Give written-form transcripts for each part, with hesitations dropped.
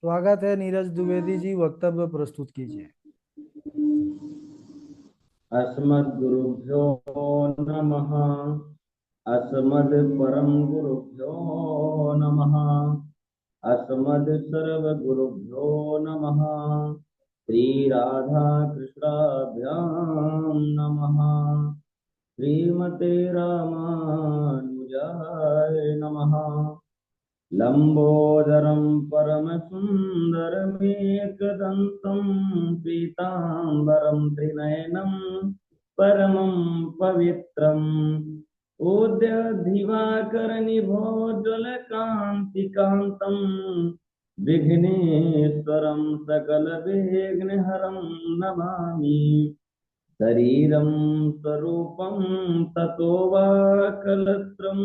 स्वागत है नीरज द्विवेदी जी, वक्तव्य प्रस्तुत कीजिए। अस्मद्गुरुभ्यो नमः। अस्मद्परम गुरुभ्यो नमः। अस्मद्सर्वगुरुभ्यो नमः। श्री राधा कृष्णाभ्यां नमः। श्रीमते रामानुजाय नमः। लंबोदरं परमसुन्दरमेकदन्तं पीताम्बरं त्रिनयनं परमं पवित्रम् उद्यद्दिवाकरनिभोज्वलकान्तिकान्तं विघ्नेश्वरं सकलविघ्नहरं नमामि। शरीरं स्वरूपं ततो वा कलत्रं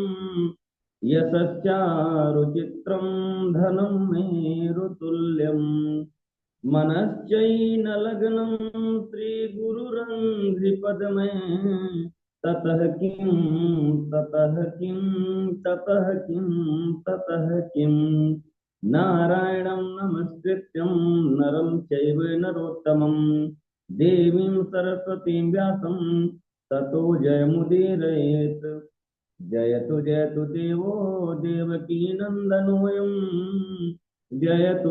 यशश्चारुचित्रं धनं मेरुतुल्यम् मनश्चैनलग्नं श्रीगुरुरङ्घ्रिपद्मे ततः किं ततः किं ततः किं ततः किं नारायणं नमस्कृत्यं नरं चैव नरोत्तमं देवीं सरस्वतीं व्यासं ततो जयमुदीरयेत्। जयतु देवो देवकी नन्दनोऽयं जयतु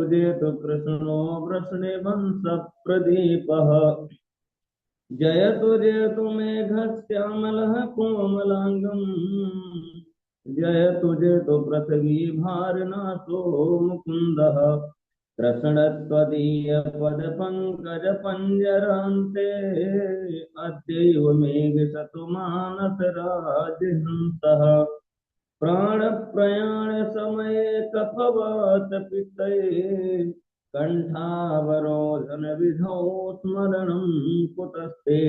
कृष्णो वृषणे वंश प्रदीपः। जयतु मेघश्यामलः कोमलाङ्गम् जयतु पृथ्वी भारनाशो मुकुन्दः। कृष्णत्वदीयपदपङ्कजपञ्जरान्ते अद्यैव मेघशतमानसराजहंसः। प्राणप्रयाणसमये कफवातपित्तये कण्ठावरोधनविधौ स्मरणं कुतस्ते।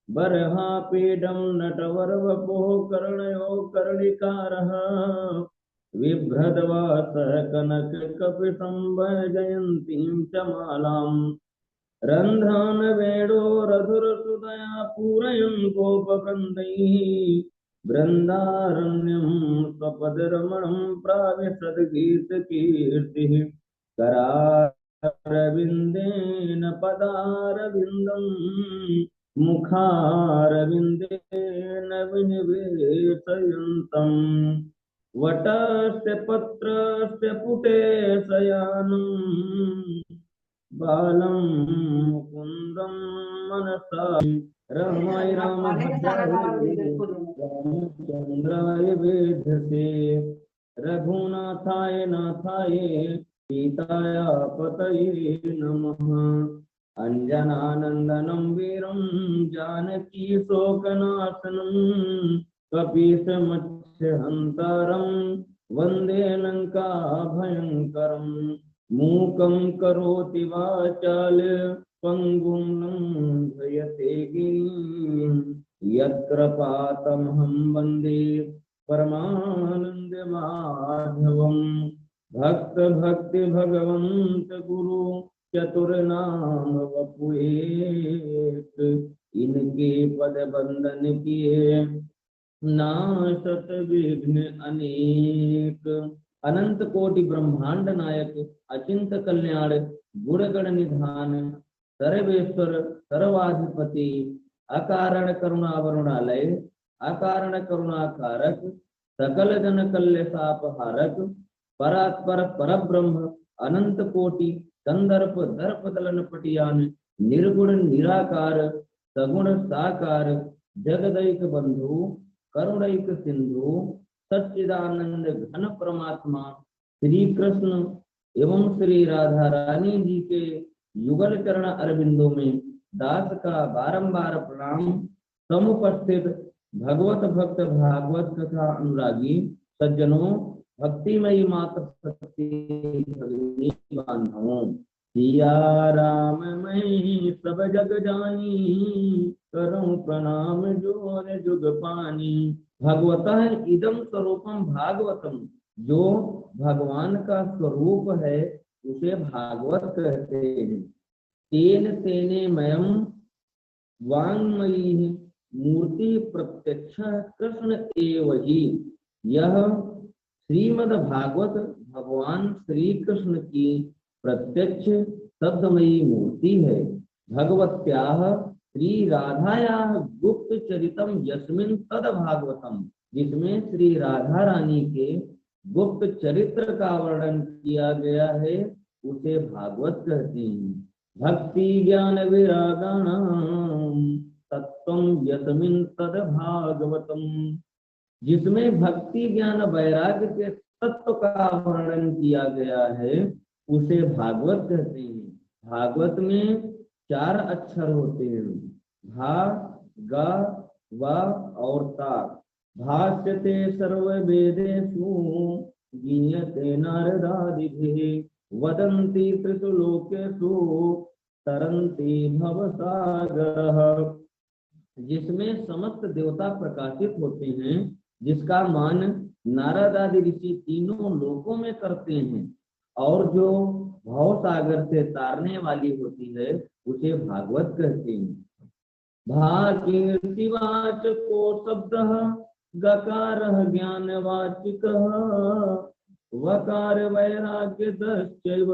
बर्हापीडं नटवरवपुः कर्णयो कर्णिकारः बिभ्रद्वासः कनककपिसंवैजयन्तीं च मालाम्। रन्ध्रान् वेणोरधुरसुधया पूरयन् गोपवृन्दैः बृन्दारण्यं स्वपदरमणं प्राविशद्गीतकीर्तिः। करारविन्देन पदारविन्दम् मुखारविन्देन विनिवेशयन्तम्। वटस्य पत्रस्य पुटे शयानम् बालं मुकुन्दं मनसा रमाय रामभद्राय रामचन्द्राय वेधसे। रघुनाथाय नाथाय सीताय पतये नमः। अञ्जनानन्दनं वीरं जानकी शोकनाशनं कपीशमत्स्यहन्तारं वन्दे लङ्काभयङ्करम्। मूकं करोति वाचाल पङ्गुं लङ्घयते गिरिं यत्कृपातमहं वन्दे परमानन्दमाधवम्। भक्त भक्ति भगवंत गुरु चतुर्नाम वपु एक। इनके पद बंदन किए नाशत विघ्न अनेक। अनंत कोटि ब्रह्मांड नायक अचिंत कल्याण गुणगण निधान सर्वेश्वर सर्वाधिपति अकारण करुणा वरुणालय अकारण करुणा कारक सकल जन कल्य सापहारक परात्पर परब्रह्म अनंत कोटि संदर्प दर्प दलन पटियान निर्गुण निराकार सगुण साकार जगदैक बंधु करुणैक सिंधु सच्चिदानंद घन परमात्मा श्री कृष्ण एवं श्री राधा रानी जी के युगल चरण अरविंदों में दास का बारंबार प्रणाम। समुपस्थित भगवत भक्त भागवत कथा अनुरागी सज्जनों भक्तिमयी माता सती भगिनी बांधवों। सिया राम मैं सब जग जानी करूं प्रणाम जोर जुग पानी। भगवतः इदम स्वरूपम भागवतम, जो भगवान का स्वरूप है उसे भागवत कहते हैं। तेन तेने मयम वांगमयी मूर्ति प्रत्यक्ष कृष्ण एव ही। यह श्रीमद् भागवत भगवान श्री कृष्ण की प्रत्यक्ष शब्दमयी मूर्ति है। भगवत्याः श्री राधायाः गुप्त चरितम यस्मिन् तद भागवतम, जिसमें श्री राधा रानी के गुप्त चरित्र का वर्णन किया गया है, उसे भागवत कहते हैं। भक्ति ज्ञान विरागाणाम तत्वम यस्मिन् तद भागवतम, जिसमें भक्ति ज्ञान वैराग्य के तत्व का वर्णन किया गया है, उसे भागवत कहते हैं। भागवत में 4 अक्षर होते हैं, भा, गा, वा और ता। भाष्यते सर्व वेदेषु गीयते नारदादिभिः वदन्ति त्रिषु लोकेषु तरन्ति भवसागरः, जिसमें समस्त देवता प्रकाशित होते हैं, जिसका मान नारद आदि ऋषि तीनों लोकों में करते हैं, और जो भव सागर से तारने वाली होती है, उसे भागवत कहते हैं। भाकीर्तिवाचको शब्दः गकारः ज्ञानवाचिकः वकार वैराग्यदश्चैव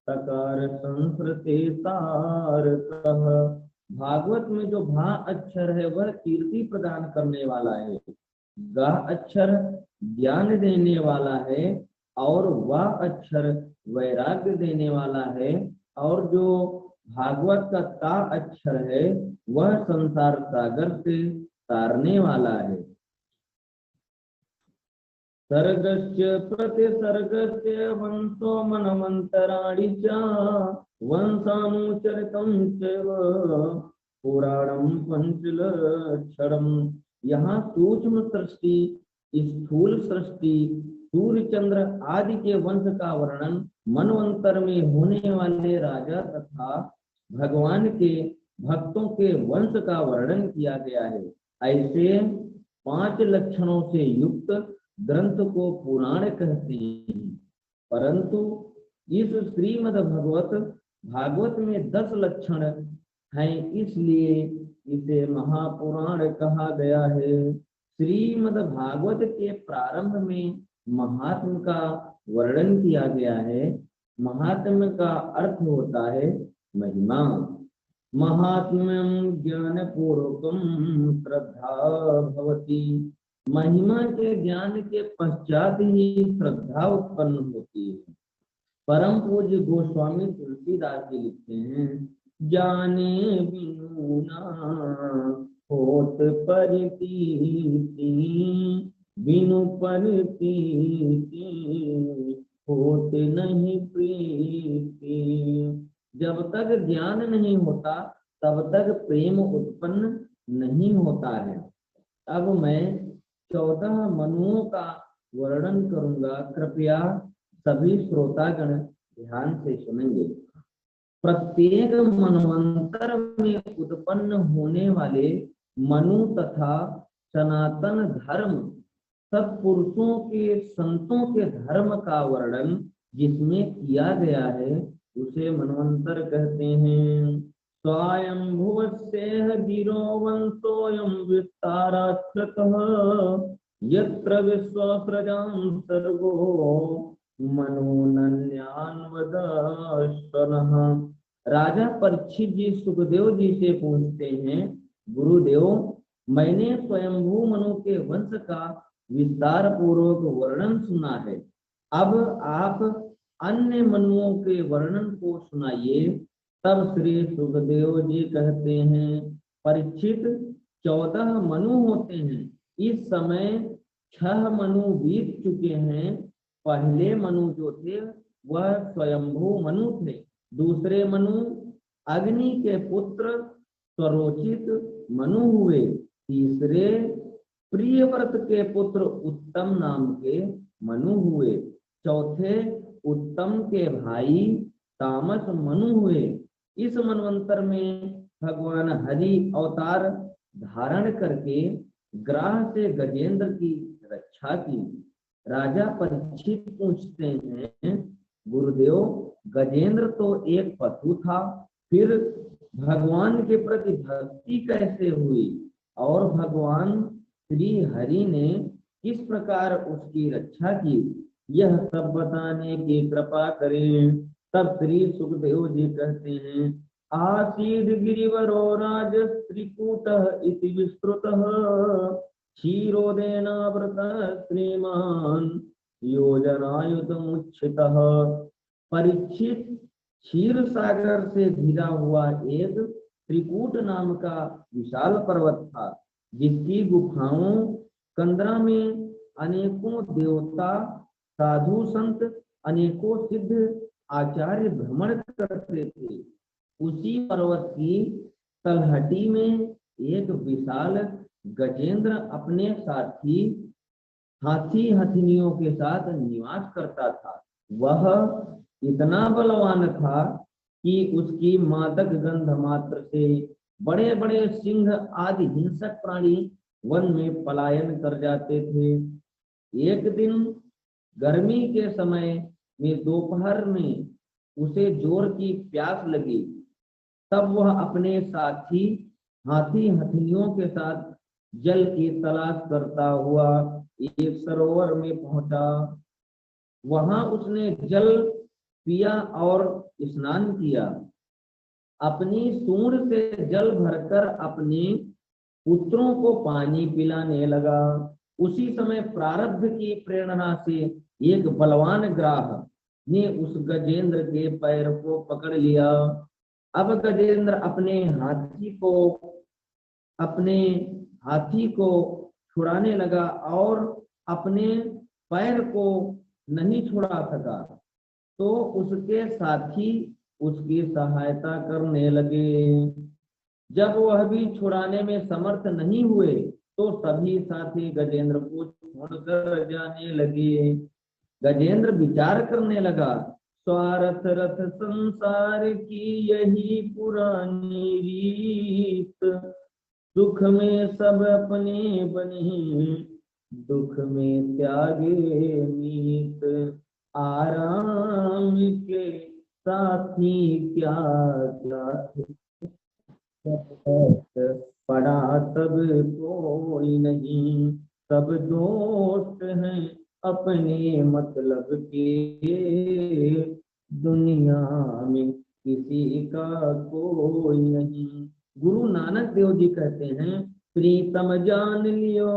तकार संस्कृते तारकः। भागवत में जो भा अक्षर है वह कीर्ति प्रदान करने वाला है, गा अक्षर ज्ञान देने वाला है, और वह अक्षर वैराग्य देने वाला है, और जो भागवत का ता अक्षर है वह संसार सागर से तारने वाला है। सर्गस्य प्रतिसर्गस्य वंशो मनमंतराणि च वंशानुचरितं चैव पुराणं पंचलक्षणम्। यहाँ सूक्ष्म सृष्टि, स्थूल सृष्टि, सूर्य चंद्र आदि के वंश का वर्णन, मनवंतर में होने वाले राजा तथा भगवान के भक्तों के वंश का वर्णन किया गया है। ऐसे 5 लक्षणों से युक्त ग्रंथ को पुराण कहते हैं। परंतु इस श्रीमद् भागवत में 10 लक्षण हैं, इसलिए इसे महापुराण कहा गया है। श्रीमद् भागवत के प्रारंभ में महात्म का वर्णन किया गया है। महात्म्य का अर्थ होता है महिमा। महात्म्यम ज्ञान पूर्वकम श्रद्धा भवति, महिमा के ज्ञान के पश्चात ही श्रद्धा उत्पन्न होती है। परम पूज्य गोस्वामी तुलसीदास जी लिखते हैं, जाने बिनु ना होत परितीति, बिनु परितीति होत नहीं प्रीति। जब तक ज्ञान नहीं होता तब तक प्रेम उत्पन्न नहीं होता है। अब मैं 14 मनुओं का वर्णन करूंगा, कृपया सभी श्रोतागण ध्यान से सुनेंगे। प्रत्येक मनवंतर में उत्पन्न होने वाले मनु तथा सनातन धर्म, सत्पुरुषों के संतों के धर्म का वर्णन जिसमें किया गया है, उसे मनवंतर कहते हैं। स्वयंभुवस्येह गिरो वंशोऽयं विस्ताराच्छ्रतः, यत्र विश्वस्रजां सर्गो मनोनन्यान्वदर्शनः। राजा परीक्षित जी सुखदेव जी से पूछते हैं, गुरुदेव, मैंने स्वयंभू मनु के वंश का विस्तार पूर्वक वर्णन सुना है, अब आप अन्य मनुओं के वर्णन को सुनाइए। तब श्री सुखदेव जी कहते हैं, परीक्षित 14 मनु होते हैं, इस समय 6 मनु बीत चुके हैं। पहले मनु जो थे वह स्वयंभू मनु थे, दूसरे मनु अग्नि के पुत्र स्वरोचित मनु हुए, तीसरे प्रियव्रत के पुत्र उत्तम नाम के मनु हुए, चौथे उत्तम के भाई तामस मनु हुए। इस मनवंतर में भगवान हरि अवतार धारण करके ग्राह से गजेंद्र की रक्षा की। राजा परीक्षित पूछते हैं, गुरुदेव, गजेंद्र तो एक पशु था, फिर भगवान के प्रति भक्ति कैसे हुई और भगवान श्री हरि ने किस प्रकार उसकी रक्षा की, यह सब बताने की कृपा करें। तब श्री सुखदेव जी कहते हैं, आसीद गिरिवरो राज त्रिकूटः इति विस्तृतः क्षीरोदेनावृत श्रीमान योजनायुतमुच्छितः। परीक्षित क्षीर सागर से घिरा हुआ एक त्रिकूट नाम का विशाल पर्वत था, जिसकी गुफाओं कंदरा में अनेकों देवता, साधु संत, अनेकों सिद्ध आचार्य भ्रमण करते थे। उसी पर्वत की तलहटी में एक विशाल गजेंद्र अपने साथी हाथी हथिनियों के साथ निवास करता था। वह इतना बलवान था कि उसकी मादक गंध मात्र से बड़े बड़े सिंह आदि हिंसक प्राणी वन में पलायन कर जाते थे। एक दिन गर्मी के समय में दोपहर में उसे जोर की प्यास लगी। तब वह अपने साथी हाथी हथिनियों के साथ जल की तलाश करता हुआ एक सरोवर में पहुंचा। वहां उसने जल पिया और स्नान किया। अपनी सूंड से जल भरकर अपने पुत्रों को पानी पिलाने लगा। उसी समय प्रारब्ध की प्रेरणा से एक बलवान ग्राह ने उस गजेंद्र के पैर को पकड़ लिया। अब गजेंद्र अपने हाथी को छुड़ाने लगा और अपने पैर को नहीं छुड़ा सका, तो उसके साथी उसकी सहायता करने लगे। जब वह भी छुड़ाने में समर्थ नहीं हुए, तो सभी साथी गजेंद्र को छोड़कर जाने लगे। गजेंद्र विचार करने लगा, स्वार्थ रथ संसार की यही पुरानी रीत, सुख में सब अपने बने, दुख में त्यागे मीत, आराम के साथी क्या क्या पड़ा सब कोई नहीं, सब दोस्त हैं अपने मतलब के, दुनिया में किसी का कोई नहीं। गुरु नानक देव जी कहते हैं, प्रीतम जान लियो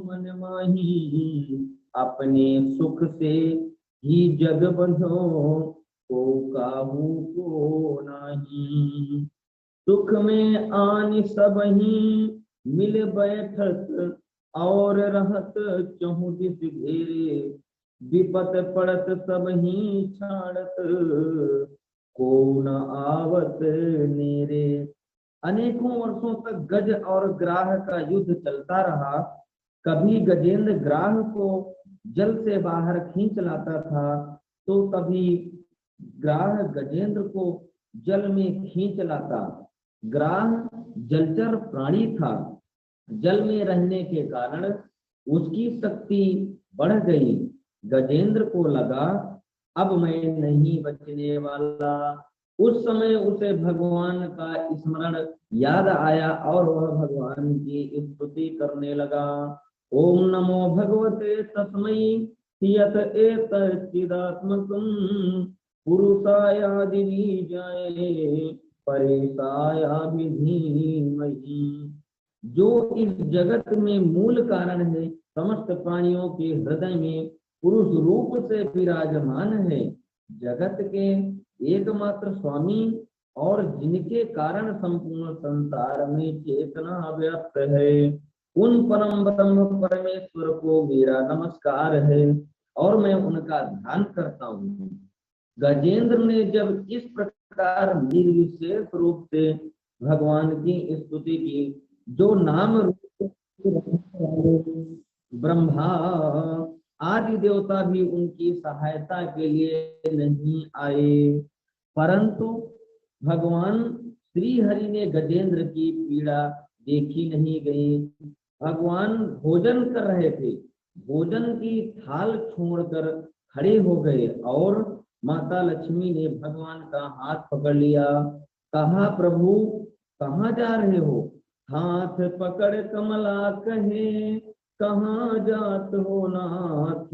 मन माही, अपने सुख से ही जग बंधो, को काहू को नाही। सुख में आन सब ही मिल बैठत, और रहत चहु दिस घेरे, विपत पड़त सब ही छाड़त, को न आवत नेरे। अनेकों वर्षों तक गज और ग्राह का युद्ध चलता रहा। कभी गजेंद्र ग्राह को जल से बाहर खींच लाता था, तो कभी ग्राह गजेंद्र को जल में खींच लाता। ग्राह जलचर प्राणी था। जल में रहने के कारण उसकी शक्ति बढ़ गई। गजेंद्र को लगा, अब मैं नहीं बचने वाला। उस समय उसे भगवान का स्मरण याद आया और वह भगवान की स्तुति करने लगा। ओम नमो भगवते तस्मै यत एतत् चिदात्मकं पुरुषाय दिवीजाय परेशाय धीमहि। जो इस जगत में मूल कारण है, समस्त प्राणियों के हृदय में पुरुष रूप से विराजमान है, जगत के एकमात्र स्वामी और जिनके कारण संपूर्ण संसार में चेतना व्याप्त है, उन परम ब्रह्म परमेश्वर को मेरा नमस्कार है और मैं उनका ध्यान करता हूँ। गजेंद्र ने जब इस प्रकार निर्विशेष रूप से भगवान की स्तुति की, जो नाम रूप ब्रह्मा आदि देवता भी उनकी सहायता के लिए नहीं आए, परंतु भगवान श्री हरि ने गजेंद्र की पीड़ा देखी नहीं गई। भगवान भोजन कर रहे थे, भोजन की थाल छोड़कर खड़े हो गए और माता लक्ष्मी ने भगवान का हाथ पकड़ लिया। कहा, प्रभु कहाँ जा रहे हो? हाथ पकड़ कमला कहे, कहाँ जात हो नाथ?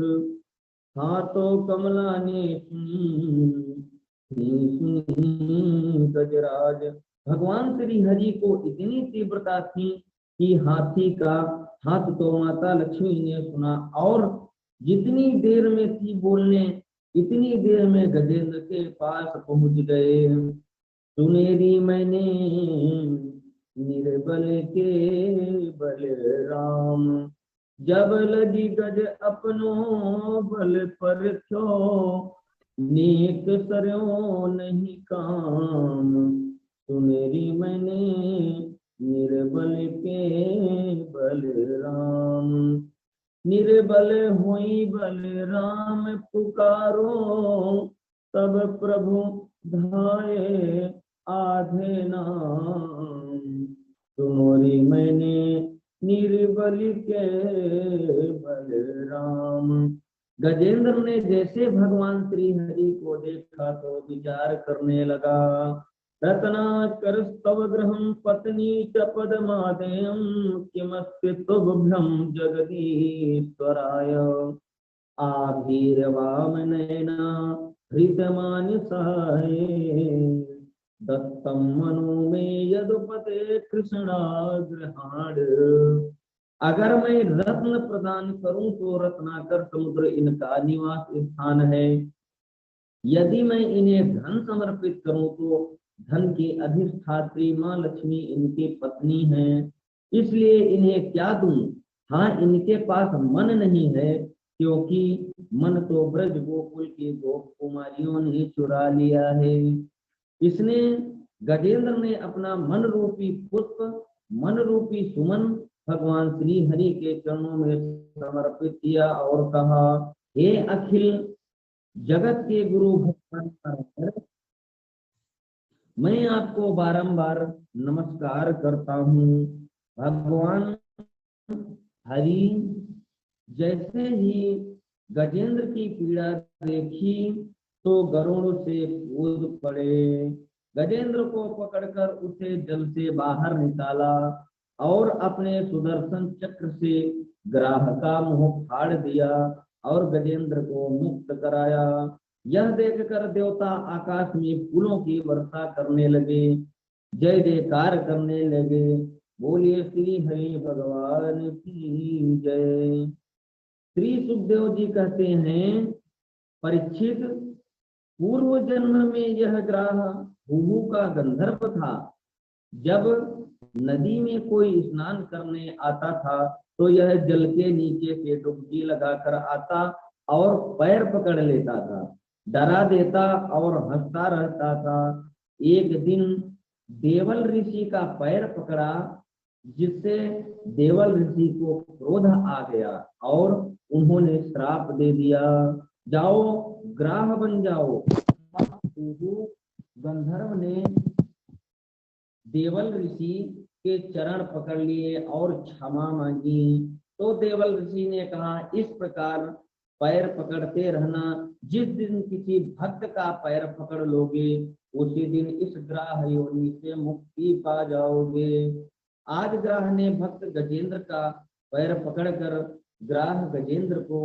हाथों कमला ने सुनी गजराज। भगवान श्री हरि को इतनी तीव्रता थी कि हाथी का हाथ तो माता लक्ष्मी ने सुना, और जितनी देर में थी बोलने, इतनी देर में गजेंद्र के पास पहुंच गए। सुनेरी मैंने निर्बल के बलराम, जब लगी गज अपनो बल पर थो, नेक सरयो नहीं काम। सुनेरी मैंने निर्बल के बलराम, निर्बल हुई बलराम पुकारो, तब प्रभु धाये आधे नाम। तुम्हारी मैंने निर्बल के बलराम। गजेंद्र ने जैसे भगवान श्री हरि को देखा तो विचार करने लगा। रत्नाकर स्तव गृहं पत्नी च पदमादयं, किमस्ति तुभ्यं जगदीश्वराय। आभीरवाम नयना हृतमानसाय, दत्तम मनु में यदुपते कृष्णाग्रहाण। अगर मैं रत्न प्रदान करूं तो रत्नाकर समुद्र इनका निवास स्थान है। यदि मैं इन्हें धन समर्पित करूं तो धन की अधिष्ठात्री माँ लक्ष्मी इनकी पत्नी है, इसलिए इन्हें क्या दूं। हाँ, इनके पास मन नहीं है, क्योंकि मन तो ब्रज गोकुल की गोप कुमारियों ने चुरा लिया है। इसने गजेंद्र ने अपना मन रूपी पुष्प, मन रूपी सुमन भगवान श्री हरि के चरणों में समर्पित किया और कहा, हे अखिल जगत के गुरु भगवान, मैं आपको बारंबार नमस्कार करता हूँ। भगवान हरि जैसे ही गजेंद्र की पीड़ा देखी तो गरुड़ से कूद पड़े, गजेंद्र को पकड़कर उसे जल से बाहर निकाला और अपने सुदर्शन चक्र से ग्राह का मुंह फाड़ दिया और गजेंद्र को मुक्त कराया। यह देखकर देवता आकाश में फूलों की वर्षा करने लगे, जय जयकार करने लगे। बोलिए श्री हरि भगवान की जय। श्री सुखदेव जी कहते हैं, परीक्षित, पूर्व जन्म में यह ग्राह हुहू का गंधर्व था। जब नदी में कोई स्नान करने आता था तो यह जल के नीचे से डुबकी लगाकर आता और पैर पकड़ लेता था, डरा देता और हंसता रहता था। एक दिन देवल ऋषि का पैर पकड़ा, जिससे देवल ऋषि को क्रोध आ गया और उन्होंने श्राप दे दिया, जाओ ग्राह बन जाओ। गंधर्व ने देवल ऋषि के चरण पकड़ लिए और क्षमा मांगी। तो देवल ऋषि ने कहा, इस प्रकार पैर पकड़ते रहना, जिस दिन किसी भक्त का पैर पकड़ लोगे उसी दिन इस ग्राह योनि से मुक्ति पा जाओगे। आज ग्राह ने भक्त गजेंद्र का पैर पकड़कर ग्राह गजेंद्र को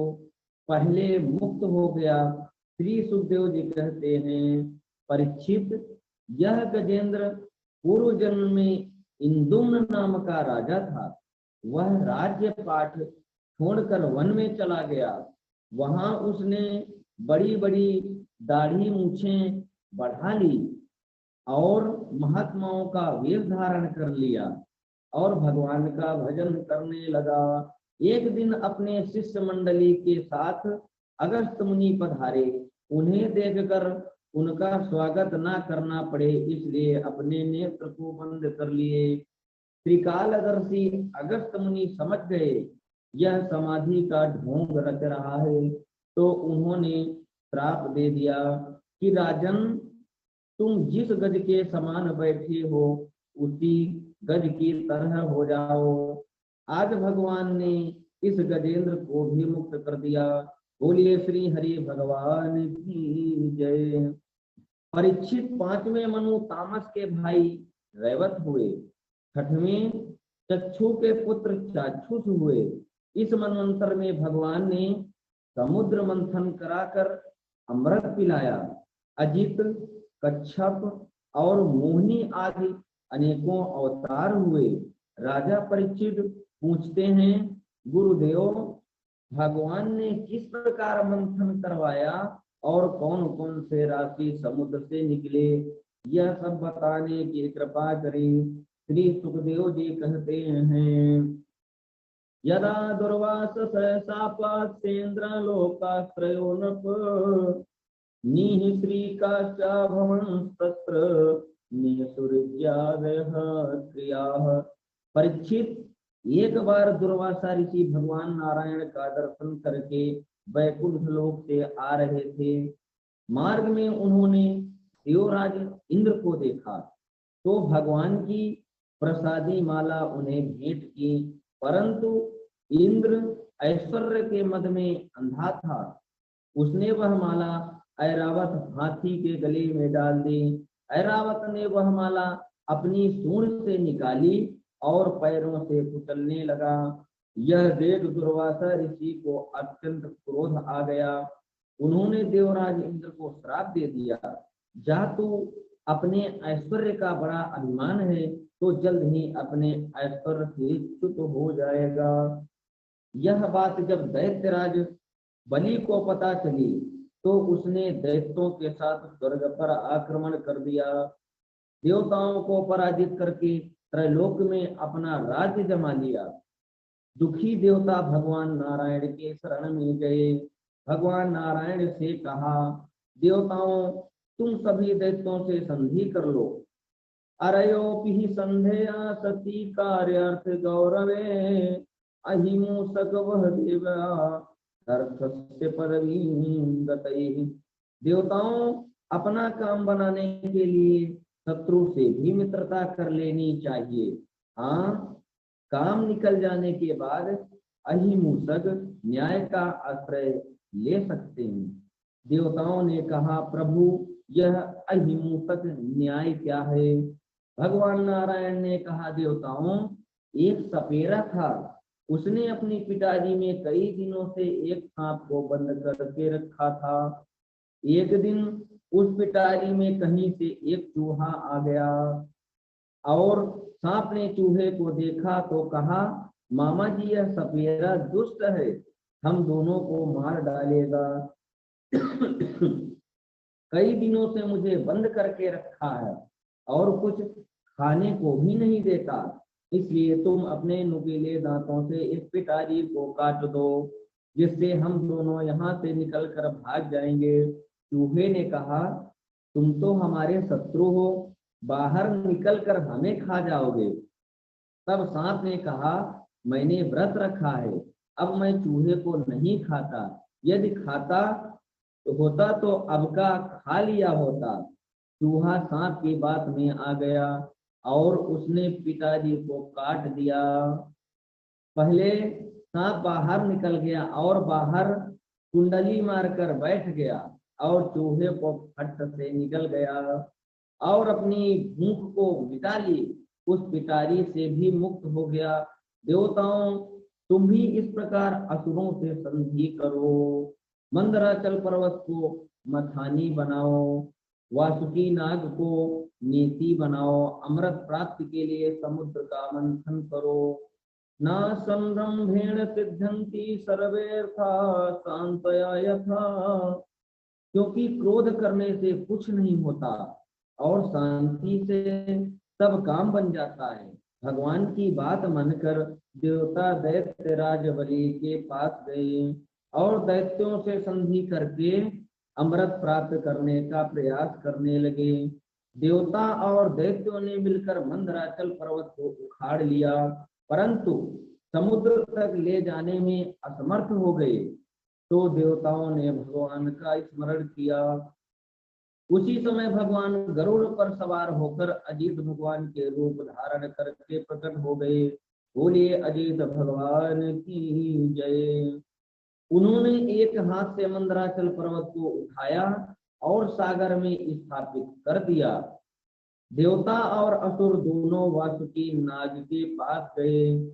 पहले मुक्त हो गया। श्री सुखदेव जी कहते हैं, परीक्षित, यह गजेंद्र पूर्व जन्म में इंदुम्न नाम का राजा था। वह राज्य पाठ छोड़कर वन में चला गया। वहां उसने बड़ी बड़ी दाढ़ी मूछें बढ़ा ली और महात्माओं का वेश धारण कर लिया और भगवान का भजन करने लगा। एक दिन अपने शिष्य मंडली के साथ अगस्त मुनि पधारे। उन्हें देखकर उनका स्वागत ना करना पड़े, इसलिए अपने नेत्र को बंद कर लिए। त्रिकालदर्शी अगस्त मुनि समझ गए यह समाधि का ढोंग रच रहा है, तो उन्होंने श्राप दे दिया कि राजन, तुम जिस गज के समान बैठे हो उसी गज की तरह हो जाओ। आज भगवान ने इस गजेंद्र को भी मुक्त कर दिया। बोलिए श्री हरि भगवान की जय। परीक्षित, पांचवें मनु तामस के भाई रैवत हुए। छठवें चक्षु के पुत्र चाक्षुष हुए। इस मनवंतर में भगवान ने समुद्र मंथन कराकर अमृत पिलाया। अजित, कच्छप और मोहिनी आदि अनेकों अवतार हुए। राजा परीक्षित पूछते हैं, गुरुदेव, भगवान ने किस प्रकार मंथन करवाया और कौन कौन से राशि समुद्र से निकले, यह सब बताने की कृपा करें। श्री सुखदेव जी कहते हैं, यदा दुर्वास सहसापास्येन्द्र लोकाश्रयो नृप निःश्रीकाश्चाभवन् तत्र निःसुरज्यादयः क्रियाः। परीक्षित, एक बार दुर्वासा ऋषि भगवान नारायण का दर्शन करके वैकुंठ लोक से आ रहे थे। मार्ग में उन्होंने देवराज इंद्र को देखा तो भगवान की प्रसादी माला उन्हें भेंट की, परंतु इंद्र ऐश्वर्य के मद में अंधा था। उसने वह माला ऐरावत हाथी के गले में डाल दी। ऐरावत ने वह माला अपनी सूंड से निकाली और पैरों से कुचलने लगा। यह देख दुर्वासा ऋषि को अत्यंत क्रोध आ गया। उन्होंने देवराज इंद्र को श्राप दे दिया, जा तू अपने ऐश्वर्य का बड़ा अभिमान है तो जल्द ही अपने ऐश्वर्य से च्युत हो जाएगा। यह बात जब दैत्यराज बलि को पता चली तो उसने दैत्यों के साथ स्वर्ग पर आक्रमण कर दिया। देवताओं को पराजित करके त्रैलोक में अपना राज्य जमा लिया। दुखी देवता भगवान नारायण के शरण में गए। भगवान नारायण से कहा, देवताओं, तुम सभी दैत्यों से संधि कर लो। अरयोपि संधेया सती कार्यार्थ गौरवे अहिमूसक वह देवा अर्थस्य पदवीं गतैः। देवताओं, अपना काम बनाने के लिए शत्रु से भी मित्रता कर लेनी चाहिए। हाँ, काम निकल जाने के बाद अहिमूसक न्याय का आश्रय ले सकते हैं। देवताओं ने कहा, प्रभु, यह अहिमूसक न्याय क्या है? भगवान नारायण ने कहा, देवताओं, एक सपेरा था। उसने अपनी पिटारी में कई दिनों से एक सांप को बंद करके रखा था। एक दिन उस पिटारी में कहीं से एक चूहा आ गया और सांप ने चूहे को देखा तो कहा, मामा जी, यह सपेरा दुष्ट है, हम दोनों को मार डालेगा। कई दिनों से मुझे बंद करके रखा है और कुछ खाने को भी नहीं देता, इसलिए तुम अपने नुकीले दांतों से इस पिटारी को काट दो, जिससे हम दोनों यहाँ से निकलकर भाग जाएंगे। चूहे ने कहा, तुम तो हमारे शत्रु हो, बाहर निकलकर हमें खा जाओगे। तब सांप ने कहा, मैंने व्रत रखा है, अब मैं चूहे को नहीं खाता। यदि खाता होता तो अब का खा लिया होता। चूहा सांप की बात में आ गया और उसने पिताजी को काट दिया। पहले सांप बाहर निकल गया और बाहर कुंडली मारकर बैठ गया और चूहे को फट से निकल गया और अपनी भूख को मिटा ली, उस पिटारी से भी मुक्त हो गया। देवताओं, तुम भी इस प्रकार असुरों से संधि करो। मंदराचल पर्वत को मथानी बनाओ, वासुकी नाग को नीति बनाओ, अमृत प्राप्ति के लिए समुद्र का मंथन करो। न संरंभेण सिद्धंति सर्वेर्था शांतया यथा, क्योंकि क्रोध करने से कुछ नहीं होता और शांति से सब काम बन जाता है। भगवान की बात मानकर देवता दैत्य राज बलि के पास गए और दैत्यों से संधि करके अमृत प्राप्त करने का प्रयास करने लगे। देवता और दैत्यों ने मिलकर मंदराचल पर्वत को उखाड़ लिया, परंतु समुद्र तक ले जाने में असमर्थ हो गए। तो देवताओं ने भगवान का स्मरण किया। उसी समय भगवान गरुड़ पर सवार होकर अजीत भगवान के रूप धारण करके प्रकट हो गए। बोलिए अजीत भगवान की जय। उन्होंने एक हाथ से मंदराचल पर्वत को उठाया और सागर में स्थापित कर दिया। देवता और असुर दोनों वासुकी नाग के पास गए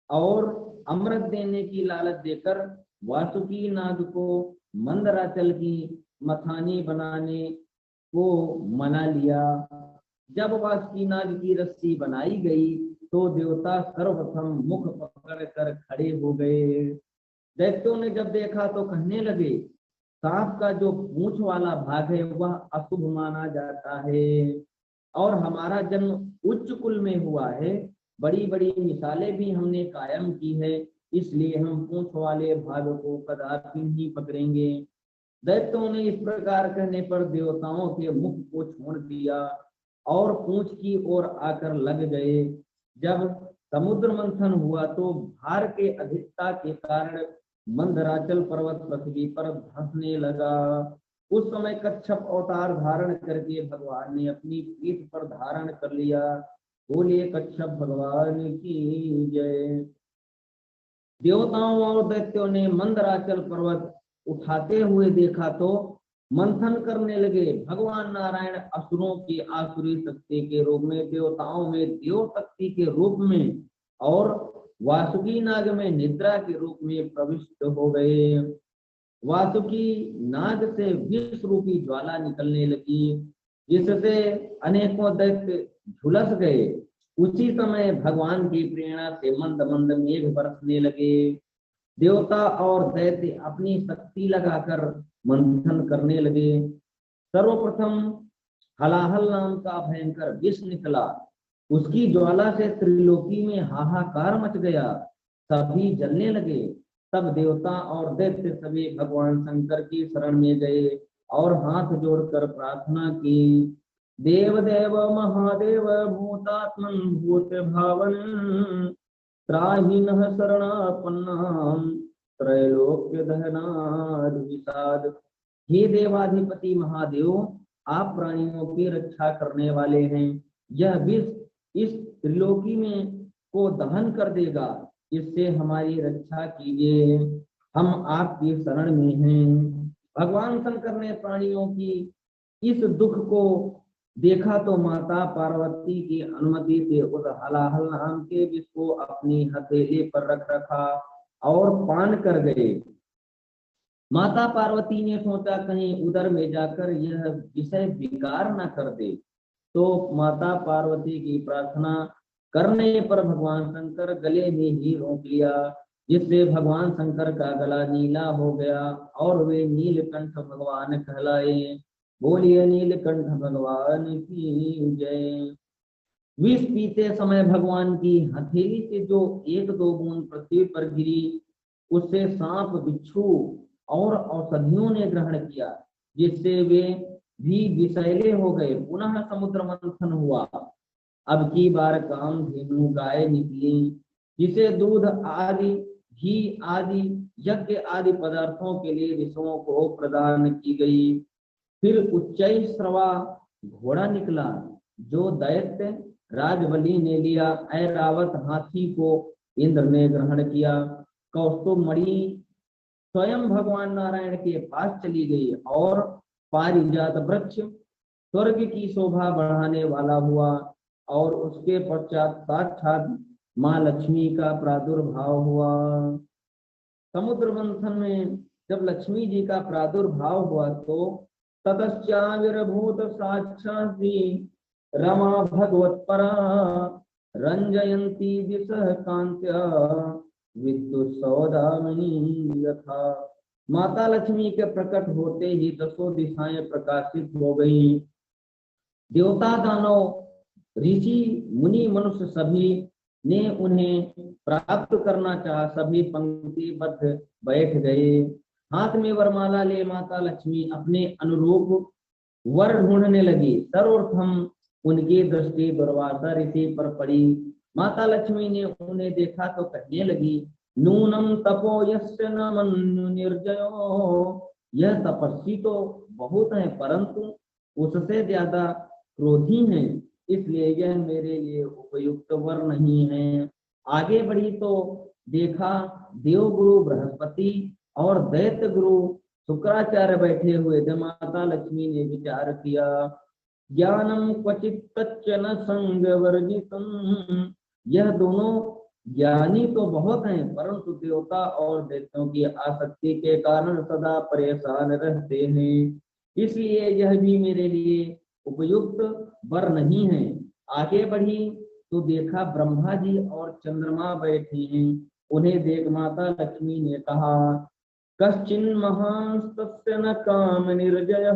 और अमृत देने की लालच देकर वासुकी नाग को मंदराचल की मथानी बनाने को मना लिया। जब वासुकी नाग की रस्सी बनाई गई तो देवता सर्वप्रथम मुख पकड़ कर खड़े हो गए। दैत्यों ने जब देखा तो कहने लगे, सांप का जो पूंछ वाला भाग है वह अशुभ माना जाता है और हमारा जन्म उच्च कुल में हुआ है। बड़ी बड़ी मिसालें भी हमने कायम की है, इसलिए हम पूंछ वाले भाग को कदापि नहीं पकड़ेंगे। दैत्यों ने इस प्रकार कहने पर देवताओं के मुख को छोड़ दिया और पूंछ की ओर आकर लग गए। जब समुद्र मंथन हुआ तो भार के अधिकता के कारण मंदराचल पर्वत पृथ्वी पर धंसने लगा। उस समय कच्छप अवतार धारण करके भगवान ने अपनी पीठ पर धारण कर लिया। बोलिए कच्छप भगवान की जय। देवताओं और दैत्यों ने मंदराचल पर्वत उठाते हुए देखा तो मंथन करने लगे। भगवान नारायण असुरों की आसुरी शक्ति के रूप में, देवताओं में देव शक्ति के रूप में और वासुकी नाग में निद्रा के रूप में प्रविष्ट हो गए। वासुकी नाग से विष रूपी ज्वाला निकलने लगी, जिससे अनेकों दैत्य झुलस गए। उसी समय भगवान की प्रेरणा से मंद मंद मेघ बरसने लगे। देवता और दैत्य अपनी शक्ति लगाकर मंथन करने लगे। सर्वप्रथम हलाहल नाम का भयंकर विष निकला। उसकी ज्वाला से त्रिलोकी में हाहाकार मच गया, सभी जलने लगे। तब देवता और दैत्य सभी भगवान शंकर की शरण में गए और हाथ जोड़कर प्रार्थना की। देव देव महादेव भूतात्मन भूत भावन त्राहि नः शरणापन्नाम त्रैलोक्य दहनाद विषाद। हे देवाधिपति महादेव, आप प्राणियों की रक्षा करने वाले हैं। यह विष इस त्रिलोकी में को दहन कर देगा, इससे हमारी रक्षा कीजिए, हम आपकी शरण में हैं। भगवान शंकर ने प्राणियों की इस दुख को देखा तो माता पार्वती की अनुमति से उस हलाहल नाम के विष को अपनी हथेली पर रख रखा और पान कर गए। माता पार्वती ने सोचा कहीं उधर में जाकर यह विषय विकार न कर दे, तो माता पार्वती की प्रार्थना करने पर भगवान शंकर गले में ही रोक लिया, जिससे भगवान शंकर का गला नीला हो गया और वे नीलकंठ भगवान कहलाए। बोलिए नीलकंठ भगवान की जय। विष पीते समय भगवान की हथेली से जो एक दो बूंद पृथ्वी पर गिरी, उससे सांप बिच्छू और औषधियों ने ग्रहण किया, जिससे वे भी विषैले हो गए। पुनः समुद्र मंथन हुआ। अब की बार कामधेनु गाय निकली, जिसे दूध आदि घी आदि यज्ञ आदि पदार्थों के लिए ऋषियों को प्रदान की गई। फिर उच्चई श्रवा घोड़ा निकला, जो दैत्य राजबलि ने लिया। ऐरावत हाथी को इंद्र ने ग्रहण किया। कौस्तुभमणि स्वयं भगवान नारायण के पास चली गई और पारिजात वृक्ष स्वर्ग की शोभा बढ़ाने वाला हुआ और उसके पश्चात साक्षात माँ लक्ष्मी का प्रादुर्भाव हुआ। समुद्र मंथन में जब लक्ष्मी जी का प्रादुर्भाव हुआ तो ततश्चाविर्भूत साक्षाती रमा भगवत्परा रंजयंती दिशः कांत्या विद्युत सौदामिनी यथा। माता लक्ष्मी के प्रकट होते ही दसों दिशाएं प्रकाशित हो गई। देवता दानव ऋषि मुनि मनुष्य सभी ने उन्हें प्राप्त करना चाहा। सभी पंक्तिबद्ध बैठ गए। हाथ में वरमाला ले माता लक्ष्मी अपने अनुरूप वर ढूंढने लगी। सर्वप्रथम उनकी दृष्टि दुर्वासा ऋषि पर पड़ी। माता लक्ष्मी ने उन्हें देखा तो कहने लगी, नूनम तपो यस्य न मनु निर्जयो। यह तपस्वी तो बहुत है, परंतु उससे ज्यादा क्रोधी है, इसलिए यह मेरे लिए उपयुक्त वर नहीं है। आगे बढ़ी तो देखा देवगुरु बृहस्पति और दैत्य गुरु शुक्राचार्य बैठे हुए थे। माता लक्ष्मी ने विचार किया, ज्ञानम क्वचित तच्च न संग वर्जितम। यह दोनों ज्ञानी तो बहुत हैं, परंतु देवता और दैत्यों की आसक्ति के कारण सदा परेशान रहते हैं। इसलिए यह भी मेरे लिए उपयुक्त वर नहीं है। आगे बढ़ी तो देखा ब्रह्मा जी और चंद्रमा बैठे हैं। उन्हें देख माता लक्ष्मी ने कहा, कश्चिन महास्तस्य न काम निर्जय।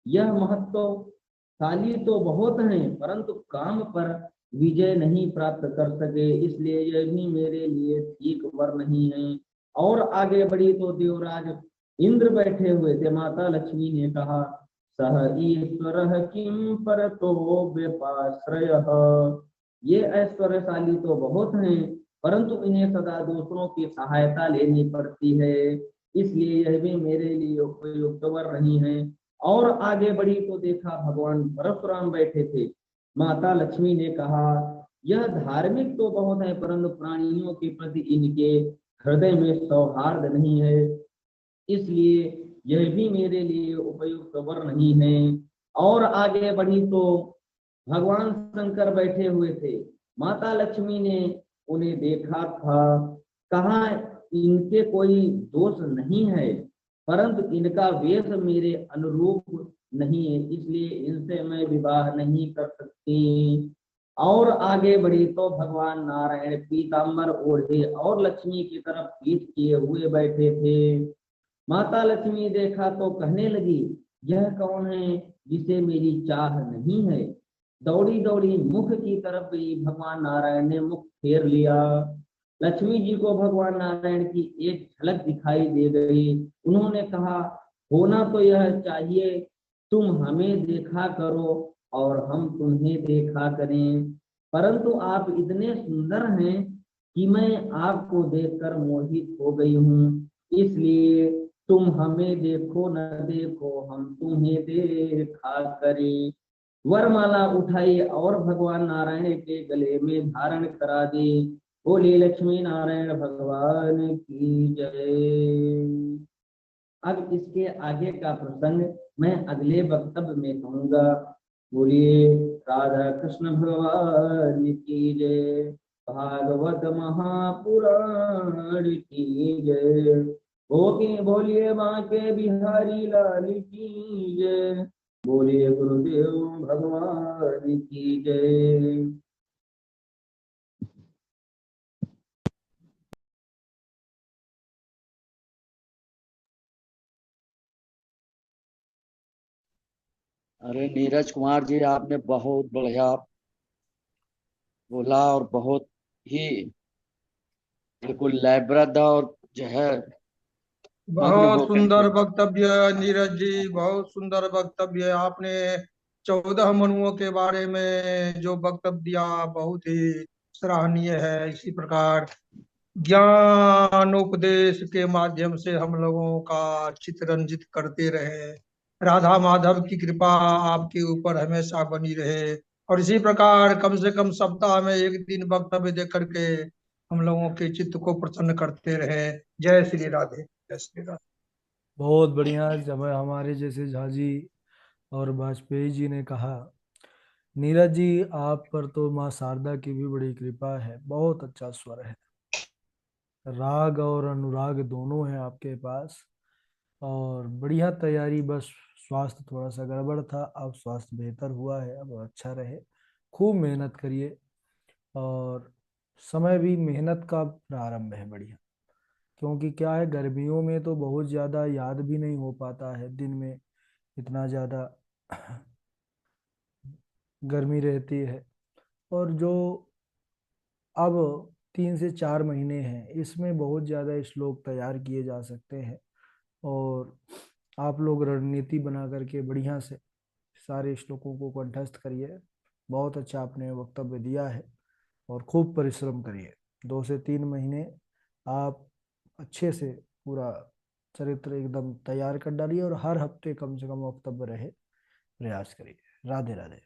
यह महत्वशाली तो बहुत हैं, परंतु काम पर विजय नहीं प्राप्त कर सके, इसलिए यह भी मेरे लिए ठीक वर नहीं है। और आगे बढ़ी तो देवराज इंद्र बैठे हुए थे। माता लक्ष्मी ने कहा, सह ईश्वर किम परतो व्यपाश्रय। ये ऐश्वर्यशाली तो बहुत हैं, परंतु इन्हें सदा दूसरों की सहायता लेनी पड़ती है, इसलिए यह भी मेरे लिए उपयुक्त वर नहीं है। और आगे बढ़ी तो देखा भगवान परशुराम बैठे थे। माता लक्ष्मी ने कहा, यह धार्मिक तो बहुत है, परंतु प्राणियों के प्रति इनके हृदय में सौहार्द नहीं है, इसलिए यह भी मेरे लिए उपयुक्त वर नहीं है। और आगे बढ़ी तो भगवान शंकर बैठे हुए थे। माता लक्ष्मी ने उन्हें देखा था, कहा इनके कोई दोष नहीं है, परंतु इनका वेश मेरे अनुरूप नहीं है, इसलिए इनसे मैं विवाह नहीं कर सकती। और आगे बढ़ी तो भगवान नारायण पीताम्बर ओढ़े और लक्ष्मी की तरफ पीठ किए हुए बैठे थे। माता लक्ष्मी देखा तो कहने लगी, यह कौन है जिसे मेरी चाह नहीं है। दौड़ी दौड़ी मुख की तरफ गई, भगवान नारायण ने मुख फेर लिया। लक्ष्मी जी को भगवान नारायण की एक झलक दिखाई दे गई। उन्होंने कहा, होना तो यह चाहिए, तुम हमें देखा करो और हम तुम्हें देखा करें, परंतु आप इतने सुंदर हैं कि मैं आपको देखकर मोहित हो गई हूँ, इसलिए तुम हमें देखो न देखो, हम तुम्हें देखा करें। वरमाला उठाई और भगवान नारायण के गले में धारण करा दी। बोले लक्ष्मी नारायण भगवान की जय। अब इसके आगे का प्रसंग मैं अगले वक्तव्य में कहूंगा। बोलिए राधा कृष्ण भगवान की जय। भागवत महापुराण की जय। बोलिए बांके बिहारी लाल की जय। बोलिए गुरुदेव भगवान की जय। अरे नीरज कुमार जी, आपने बहुत बढ़िया बोला और बहुत ही बिल्कुल लयबद्ध और जो है मग्न बहुत होकर सुंदर के। वक्तव्य नीरज जी, बहुत सुंदर वक्तव्य आपने 14 मनुओं के बारे में जो वक्तव्य दिया, बहुत ही सराहनीय है। इसी प्रकार ज्ञानोपदेश के माध्यम से हम लोगों का चित्त रंजित करते रहे। राधा माधव की कृपा आपके ऊपर हमेशा बनी रहे, और इसी प्रकार कम से कम सप्ताह में एक दिन वक्तव्य दे करके हम लोगों के चित्त को प्रसन्न करते रहे। जय श्री राधे, जय श्री राधे। बहुत बढ़िया। जब हमारे जैसे झाजी और वाजपेयी जी ने कहा, नीरज जी आप पर तो माँ शारदा की भी बड़ी कृपा है, बहुत अच्छा स्वर है, राग और अनुराग दोनों हैं आपके पास, और बढ़िया तैयारी। बस स्वास्थ्य थोड़ा सा गड़बड़ था, अब स्वास्थ्य बेहतर हुआ है, अब अच्छा रहे। खूब मेहनत करिए, और समय भी मेहनत का प्रारंभ है बढ़िया। क्योंकि क्या है, गर्मियों में तो बहुत ज़्यादा याद भी नहीं हो पाता है, दिन में इतना ज़्यादा गर्मी रहती है। और जो अब 3 से 4 महीने हैं, इसमें बहुत ज़्यादा श्लोक तैयार किए जा सकते हैं, और आप लोग रणनीति बना करके बढ़िया से सारे श्लोकों को कंठस्थ करिए। बहुत अच्छा आपने वक्तव्य दिया है, और खूब परिश्रम करिए। 2 से 3 महीने आप अच्छे से पूरा चरित्र एकदम तैयार कर डालिए, और हर हफ्ते कम से कम वक्तव्य रहे, प्रयास करिए। राधे राधे।